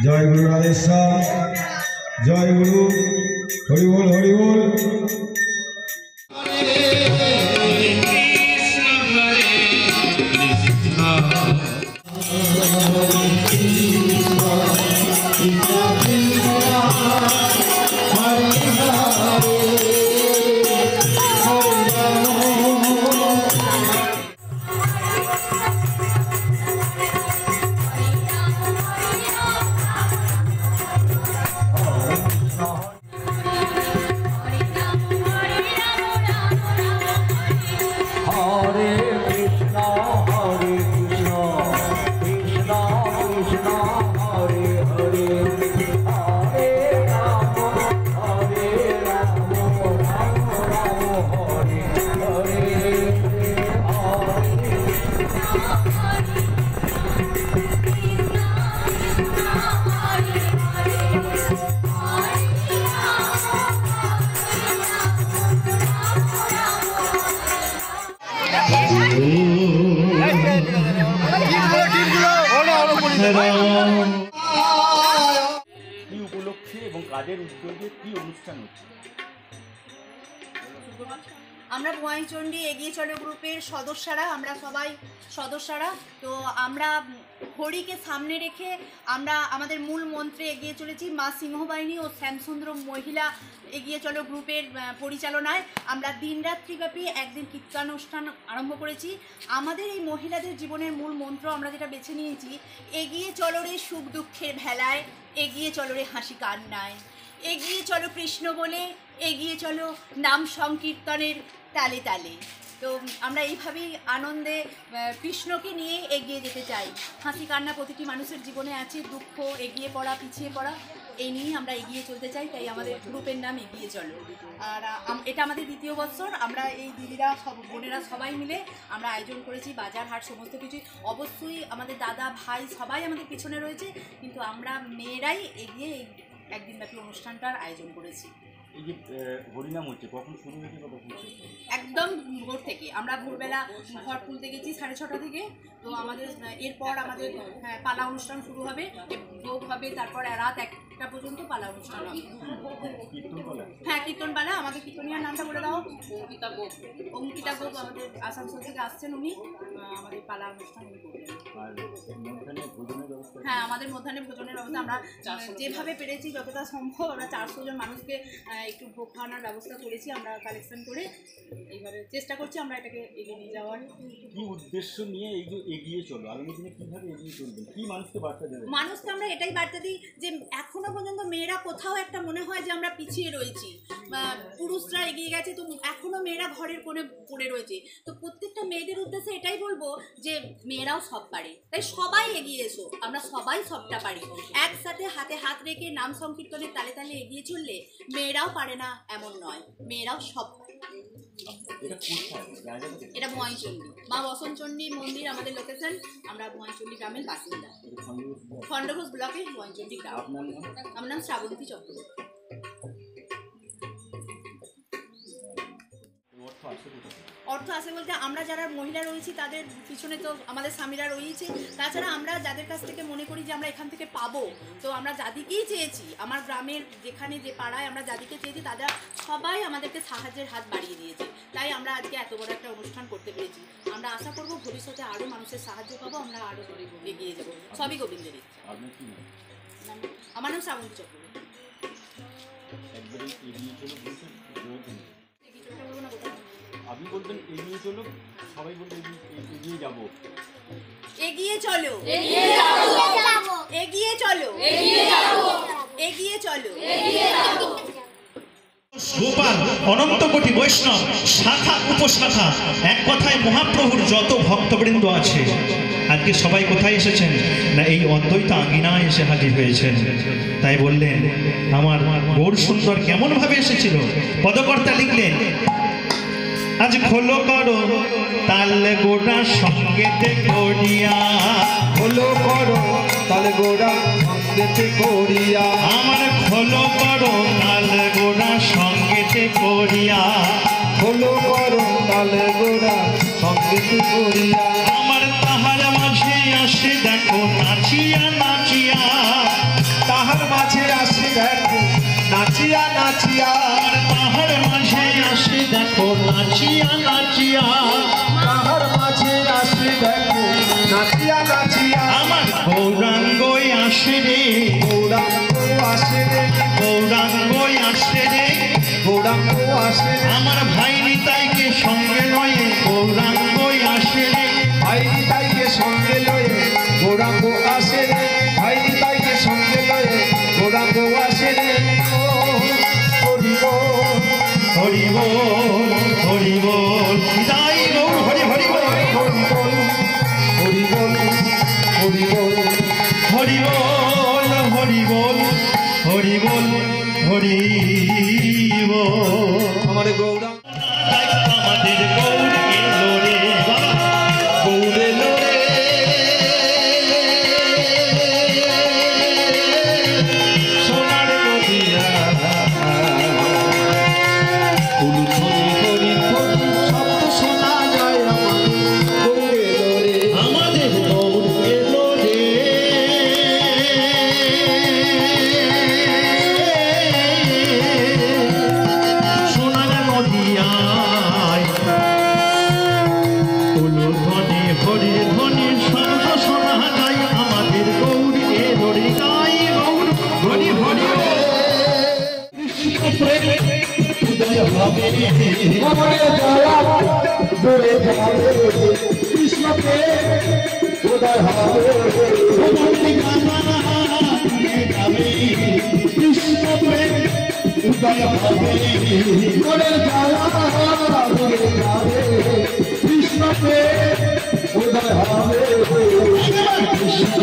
जय गुरु राधेश्याम, जय गुरु, हरि बोल हरि बोल। উপলক্ষে এবং কাজের উদ্যোগে কি অনুষ্ঠান হচ্ছে? আমরা ভুয়াইচণ্ডী এগিয়ে চলো গ্রুপের সদস্যরা, আমরা সবাই সদস্যরা। তো আমরা হরিকে সামনে রেখে আমরা আমাদের মূল মন্ত্রে এগিয়ে চলেছি। মা সিংহবাহিনী ও শ্যামসুন্দর মহিলা এগিয়ে চলো গ্রুপের পরিচালনায় আমরা দিনরাত্রিব্যাপী একদিন কীর্তনানুষ্ঠান আরম্ভ করেছি। আমাদের এই মহিলাদের জীবনের মূল মন্ত্র আমরা যেটা বেছে নিয়েছি, এগিয়ে চলো রে সুখ দুঃখের ভেলায়, এগিয়ে চলো রে হাসি কান্নায়, এগিয়ে চলো কৃষ্ণ বলে, এগিয়ে চলো নাম সংকীর্তনের তালে তালে। তো আমরা এইভাবেই আনন্দে কৃষ্ণকে নিয়ে এগিয়ে যেতে চাই। হাসি কান্না প্রতিটি মানুষের জীবনে আছে, দুঃখ, এগিয়ে পড়া, পিছিয়ে পড়া, এই নিয়েই আমরা এগিয়ে চলতে চাই। তাই আমাদের গ্রুপের নাম এগিয়ে চলো। আর এটা আমাদের দ্বিতীয় বৎসর। আমরা এই দিদিরা সব বোনেরা সবাই মিলে আমরা আয়োজন করেছি, বাজার হাট সমস্ত কিছু। অবশ্যই আমাদের দাদা ভাই সবাই আমাদের পিছনে রয়েছে, কিন্তু আমরা মেয়েরাই এগিয়ে এই একদিনব্যাপী অনুষ্ঠানটার আয়োজন করেছি। এই যে হরিনাম হচ্ছে কখন শুরু হয়েছে, কখন একদম ভোর থেকে। আমরা ভোরবেলা ঘর তুলতে গেছি 6:30 থেকে। তো আমাদের এরপর আমাদের পালা অনুষ্ঠান শুরু হবে, ভোগ হবে, তারপর রাত 1টা পর্যন্ত পালা অনুষ্ঠান হবে। হ্যাঁ, কীর্তনপালা। আমাদের কীর্তনিয়ার নামটা বলে দাও। অঙ্কিতা গোপ আমাদের আসানসোল থেকে আসছেন, উনি আমাদের পালা অনুষ্ঠান করবেন। হ্যাঁ, আমাদের মধ্যাহ্নে ভোজনের ব্যবস্থা আমরা যেভাবে পেরেছি যতটা সম্ভব আমরা 400 জন মানুষকে একটু ভোগ খাওয়ানোর ব্যবস্থা করেছি। আমরা কালেকশন করে এইভাবে চেষ্টা করছি আমরা এটাকে এগিয়ে নিয়ে যাওয়ার। কি উদ্দেশ্য নিয়ে এগিয়ে চলো, আগামী দিনে কীভাবে এগিয়ে চলবে, কি মানুষকে বার্তা দেবে? মানুষকে আমরা এটাই বার্তা দিই যে এখনো পর্যন্ত মেয়েরা কোথাও একটা মনে হয় যে আমরা পিছিয়ে রয়েছি, পুরুষরা এগিয়ে গেছে, তো এখনো মেয়েরা ঘরের কোণে পড়ে রয়েছে। তো প্রত্যেকটা মেয়েদের উদ্দেশ্যে এটাই বলবো যে মেয়েরাও সব পারে, তাই সবাই এগিয়ে এসো। আমরা সবাই সবটা পারি। একসাথে হাতে হাত রেখে নাম সংকীর্তনের তালে তালে এগিয়ে চললে মেয়েরাও পারে না এমন নয়, মেয়েরাও সব পারে। এটা ভুয়াইচণ্ডী মা বসনচণ্ডী মন্দির আমাদের লোকেশন। আমরা ভুয়াইচণ্ডী গ্রামের বাসিন্দা, খণ্ডঘোষ ব্লকে ভুয়াইচণ্ডী গ্রাম। আমার নাম শ্রাবন্তী চক্রবর্তী। অর্থ আছে বলতে আমরা যারা মহিলা রয়েছি তাদের পিছনে তো আমাদের স্বামীরা রয়েছে। তাছাড়া আমরা যাদের কাছ থেকে মনে করি যে আমরা এখান থেকে পাবো, তো আমরা যাদিকেই চেয়েছি, আমার গ্রামের যেখানে যে পাড়ায় আমরা যাদিকে চেয়েছি তারা সবাই আমাদেরকে সাহায্যের হাত বাড়িয়ে দিয়েছে। তাই আমরা আজকে এত বড় একটা অনুষ্ঠান করতে পেরেছি। আমরা আশা করবো ভবিষ্যতে আরও মানুষের সাহায্য পাবো, আমরা আরও এগিয়ে যাবো। সবই গোবিন্দের ইচ্ছা। আমার নাম শ্রাবন্তী চক্রবর্তী। আপনি বলবেন এগিয়ে চলো, সবাই বলবে এগিয়ে যাবো, এগিয়ে চলো, এগিয়ে যাবো, এগিয়ে চলো, এগিয়ে যাবো, এগিয়ে চলো, এগিয়ে যাবো। গোপাল অনন্ত কোটি বৈষ্ণব শাখা উপশাখা, এক কথায় মহাপ্রভুর যত ভক্তবৃন্দ আছে আজকে সবাই কোথায় এসেছেন না এই অদ্বৈত আঙিনায় এসে হাজির হয়েছেন। তাই বললেন আমার গৌর সুন্দর কেমন ভাবে এসেছিল। পদকর্তা লিখলেন আজ খোলো করো তাল গোড়া সঙ্গেতে করিয়া, খোলো করো তাল গোড়া সঙ্গেতে করিয়া, আমার খোলো করো তাল গোড়া সঙ্গেতে করিয়া, খোলো করো তাল গোড়া সঙ্গেতে করিয়া, আমার তাহার মাঝে আসে দেখো নাচিয়া নাচিয়া, তাহার মাঝে আসে দেখো নাচিয়া নাচিয়া, তাহার মাঝে আসে দেখো নাচিয়া নাচিয়া, তাহার মাঝে আসে দেখো নাচিয়া নাচিয়া, আমার গৌরাঙ্গ আসে রে, গৌরাঙ্গ আসে রে, গৌরাঙ্গ আসে রে, গৌরাঙ্গ আসে রে, আমার ভাই নিতাইকে সঙ্গে লয়ে গৌরাঙ্গ আসে রে, ভাই নিতাইকে সঙ্গে লয়ে গৌরাঙ্গ আসে রে, ভাই নিতাইকে সঙ্গে লয়ে গৌরাঙ্গ আসে রে। হরি বল হরি বল হরি বল নিতাই গৌর হরি হরি বল, হরি বল হরি বল হরি বল হরি বল হরি বল হরি বল হরি বল। আমার গৌরাঙ্গ আমাদের গৌর এলো রে গৌর এলো রে, সোনার নদিয়া উলুধ্বনি হরি ধ্বনি শব্দ শোনা যায় আমার গৌর এলো রে, আমাদের গৌর এলো রে, মনের জ্বালা দূরে যাবে কৃষ্ণকে উদয় হবে কৃষ্ণকে উদয় হবে মনের জ্বালা দূরে যাবে কৃষ্ণকে উদয় হবে কৃষ্ণ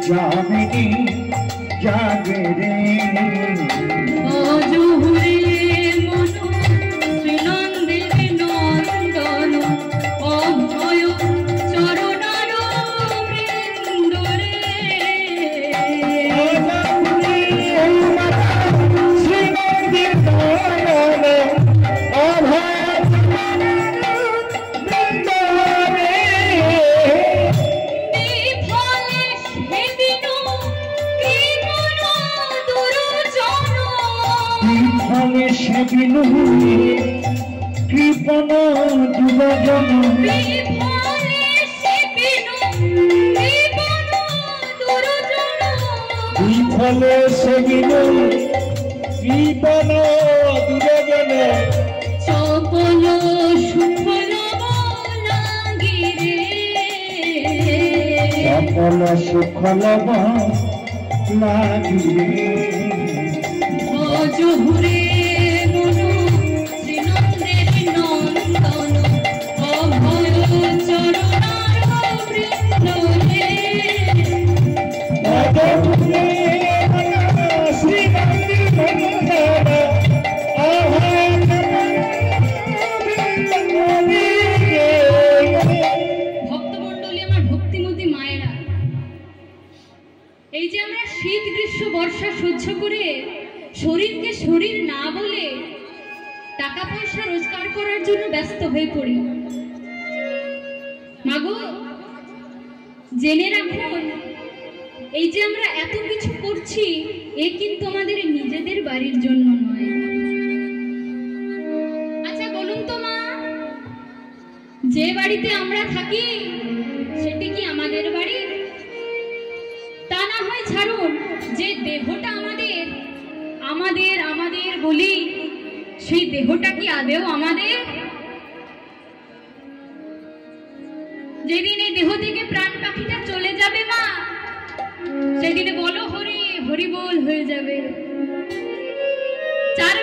जामिनी जागे रे কৃপণ যুবজন বিফলে সেবিন কৃপণ দুর্জন চপল সুফল লাগিরে চপল সুফল লাগিরে অজহুরে শরীরকে শরীর না বলে টাকা পয়সা রোজগার করার জন্য ব্যস্ত হয়ে পড়ি। মাগো জেনে রাখুন, এই যে আমরা এত কিছু করছি এ কিন্তু আমাদের নিজেদের বাড়ির জন্য নয়। আচ্ছা বলুন তো মা, যে বাড়িতে আমরা থাকি সেটি কি আমাদের বাড়ি? তা না হয় ছাড়ুন, যে দেহটা আমাদের আমাদের আমাদের বলি সেই দেহটা কি আদেও আমাদের? যেদিন এই দেহ থেকে প্রাণ পাখিটা চলে যাবে মা, সেদিনে বলো হরি হরি বল হয়ে যাবে। চার